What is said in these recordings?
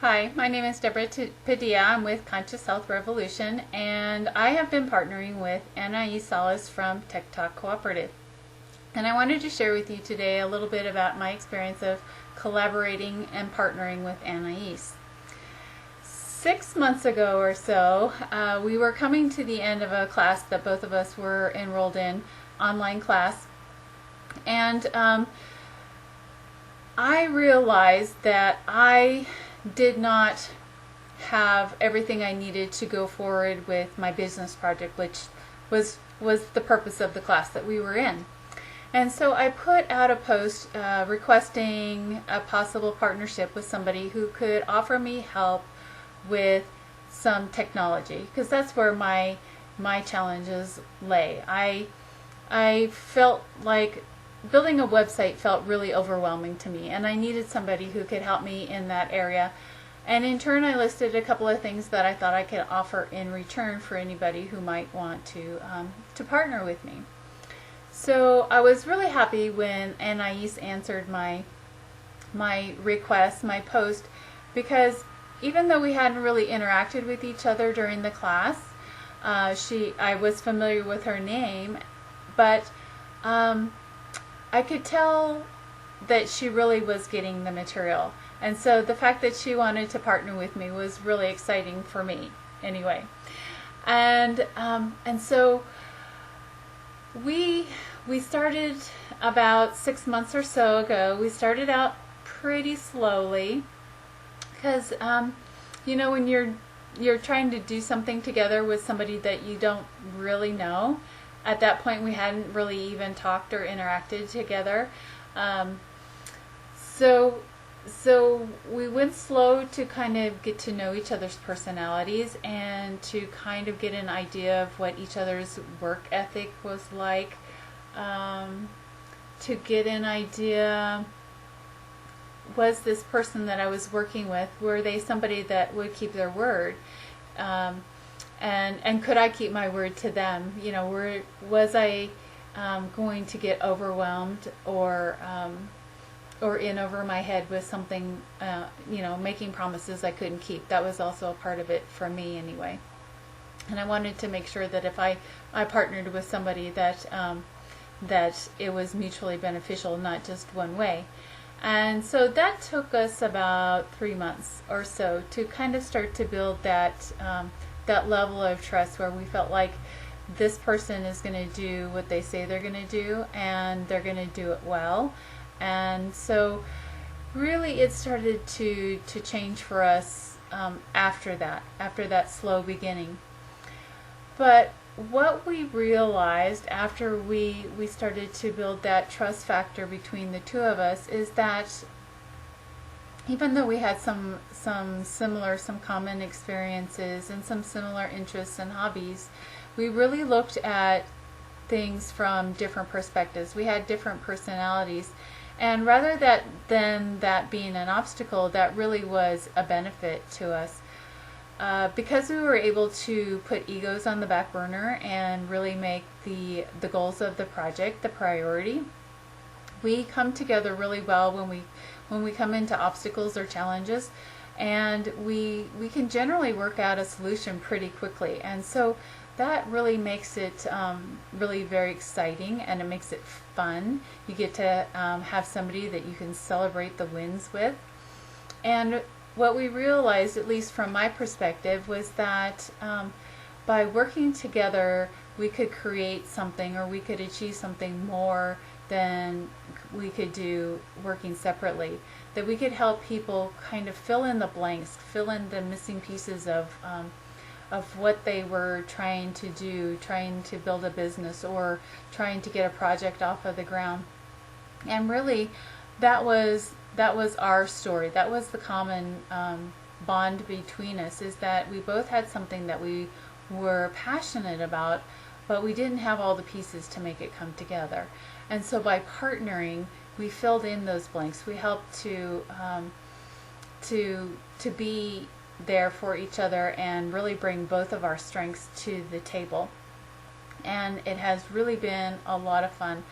Hi, my name is Deborah Padilla. I'm with Conscious Health Revolution, and I have been partnering with Anais Salas from Tech Talk Cooperative. And I wanted to share with you today a little bit about my experience of collaborating and partnering with Anais. 6 months ago or so, we were coming to the end of a class that both of us were enrolled in, online class, and I realized that I did not have everything I needed to go forward with my business project, which was the purpose of the class that we were in. And so I put out a post requesting a possible partnership with somebody who could offer me help with some technology, because that's where my challenges lay. I felt like building a website felt really overwhelming to me, and I needed somebody who could help me in that area. And in turn, I listed a couple of things that I thought I could offer in return for anybody who might want to partner with me. So I was really happy when Anais answered my request, my post, because even though we hadn't really interacted with each other during the class, I was familiar with her name, but I could tell that she really was getting the material. And so the fact that she wanted to partner with me was really exciting for me anyway. And so we started about 6 months or so ago. We started out pretty slowly because when you're trying to do something together with somebody that you don't really know. At that point, we hadn't really even talked or interacted together. So we went slow to kind of get to know each other's personalities and to kind of get an idea of what each other's work ethic was like, to get an idea, was this person that I was working with, were they somebody that would keep their word? And could I keep my word to them? Was I going to get overwhelmed or in over my head with something, making promises I couldn't keep? That was also a part of it for me anyway. And I wanted to make sure that if I partnered with somebody that it was mutually beneficial, not just one way. And so that took us about 3 months or so to kind of start to build that level of trust where we felt like this person is going to do what they say they're going to do, and they're going to do it well. And so really it started to change for us after that slow beginning. But what we realized after we started to build that trust factor between the two of us is that even though we had some common experiences and some similar interests and hobbies, we really looked at things from different perspectives. We had different personalities, and rather than that being an obstacle, that really was a benefit to us. Because we were able to put egos on the back burner and really make the goals of the project the priority, we come together really well when we come into obstacles or challenges, and we can generally work out a solution pretty quickly. And so that really makes it really very exciting, and it makes it fun. You get to have somebody that you can celebrate the wins with. And what we realized, at least from my perspective, was that by working together we could create something, or we could achieve something more than we could do working separately. That we could help people kind of fill in the blanks, fill in the missing pieces of what they were trying to do, trying to build a business or trying to get a project off of the ground. And really that was our story. That was the common bond between us, is that we both had something that we were passionate about, but we didn't have all the pieces to make it come together. And so by partnering, we filled in those blanks. We helped to be there for each other and really bring both of our strengths to the table. And it has really been a lot of fun.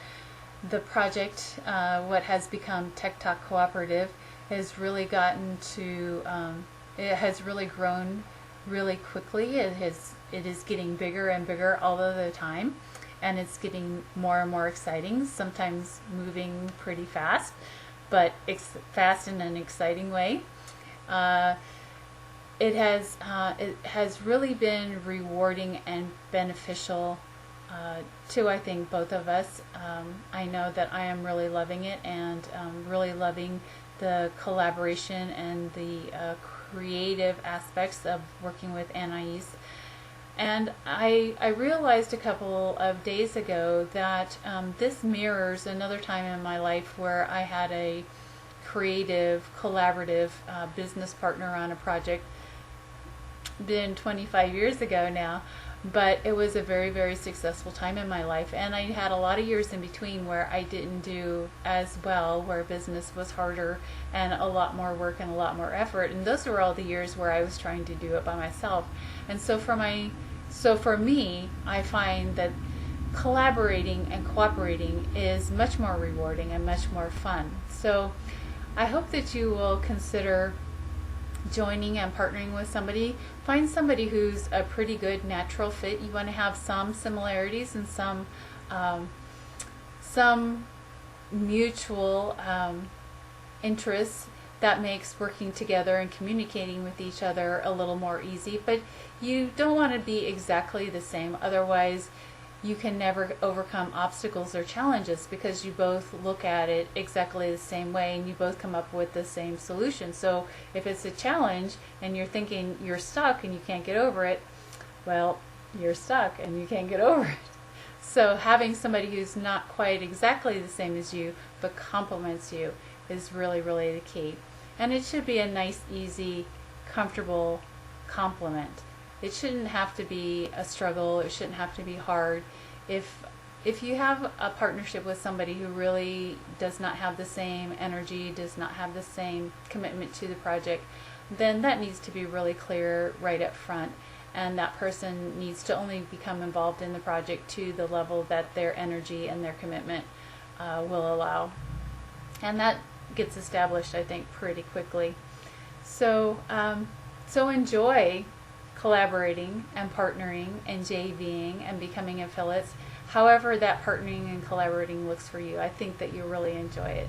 The project, what has become Tech Talk Cooperative, has really gotten to it has really grown really quickly. It is getting bigger and bigger all of the time, and it's getting more and more exciting, sometimes moving pretty fast, but fast in an exciting way. Uh, it has really been rewarding and beneficial to, I think, both of us. I know that I am really loving it, and really loving the collaboration and the creative aspects of working with Anais. And I realized a couple of days ago that this mirrors another time in my life where I had a creative, collaborative business partner on a project, been 25 years ago now, but it was a very, very successful time in my life. And I had a lot of years in between where I didn't do as well, where business was harder and a lot more work and a lot more effort. And those were all the years where I was trying to do it by myself. And so for me, I find that collaborating and cooperating is much more rewarding and much more fun. So I hope that you will consider joining and partnering with somebody. Find somebody who's a pretty good natural fit. You want to have some similarities and some mutual interests that makes working together and communicating with each other a little more easy. But you don't want to be exactly the same, otherwise you can never overcome obstacles or challenges, because you both look at it exactly the same way and you both come up with the same solution. So if it's a challenge and you're thinking you're stuck and you can't get over it, well, you're stuck and you can't get over it. So having somebody who's not quite exactly the same as you but complements you is really, really the key. And it should be a nice, easy, comfortable complement. It shouldn't have to be a struggle. It shouldn't have to be hard. If you have a partnership with somebody who really does not have the same energy, does not have the same commitment to the project, then that needs to be really clear right up front. And that person needs to only become involved in the project to the level that their energy and their commitment will allow. And that gets established, I think, pretty quickly. So enjoy collaborating and partnering and JVing and becoming affiliates. However that partnering and collaborating looks for you, I think that you'll really enjoy it.